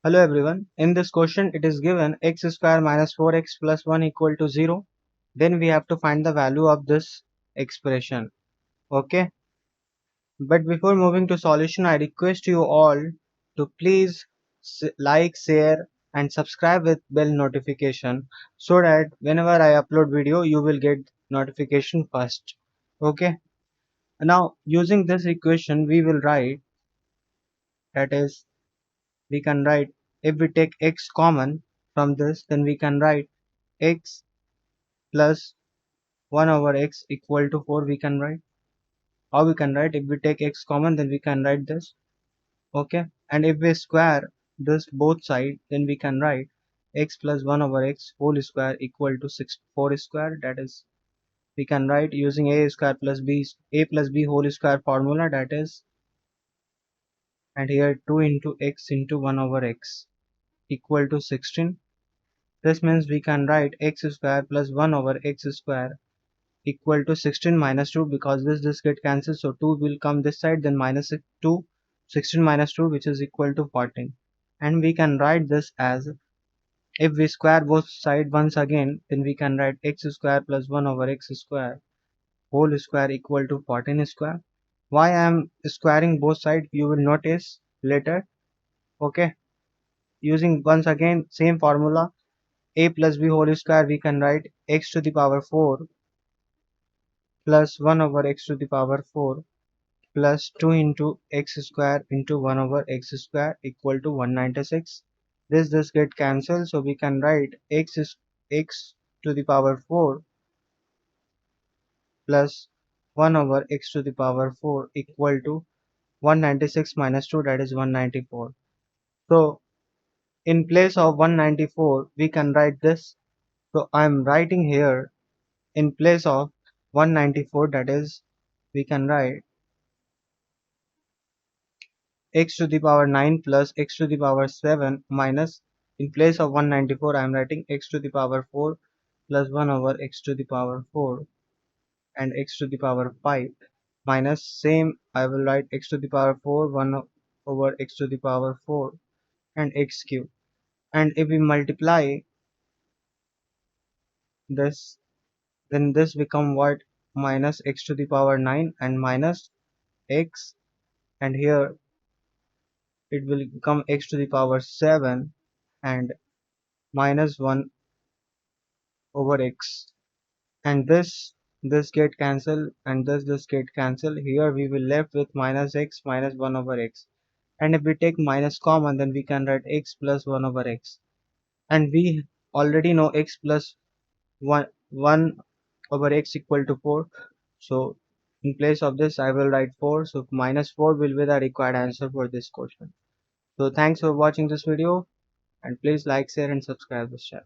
Hello everyone. In this question it is given x square minus 4x plus 1 equal to 0. Then we have to find the value of this expression. Okay. But before moving to solution, I request you all to please like, share and subscribe with bell notification so that whenever I upload video you will get notification first. Okay. Now using this equation we will write, that is, we can write, if we take x common from this, then we can write x plus 1 over x equal to 4. We can write, how we can write, if we take x common then we can write this. Okay, and if we square this both side, then we can write x plus 1 over x whole square equal to 4 square. That is, we can write using a square plus b whole square formula, that is, and here 2 into x into 1 over x equal to 16. This means we can write x square plus 1 over x square equal to 16 minus 2, because this get cancelled, so 2 will come this side, then minus 2, 16 minus 2, which is equal to 14. And we can write this as, if we square both side once again, then we can write x square plus 1 over x square whole square equal to 14 square. Why I am squaring both sides you will notice later. Okay, using once again same formula, a plus b whole square, we can write x to the power 4 plus 1 over x to the power 4 plus 2 into x square into 1 over x square equal to 196. This get cancelled, so we can write x is x to the power 4 plus 1 over x to the power 4 equal to 196 minus 2, that is 194. So in place of 194 we can write this. So I am writing here, in place of 194, that is, we can write x to the power 9 plus x to the power 7 minus, in place of 194 I am writing x to the power 4 plus 1 over x to the power 4 and x to the power 5 minus, same I will write x to the power 4 1 over x to the power 4 and x cube. And if we multiply this, then this become what, minus x to the power 9 and minus x, and here it will become x to the power 7 and minus 1 over x, and this get cancelled and this get cancelled. Here we will left with minus x minus 1 over x, and if we take minus common then we can write x plus 1 over x, and we already know x plus 1 over x equal to 4. So in place of this I will write 4, so minus 4 will be the required answer for this question. So thanks for watching this video, and please like, share and subscribe this channel.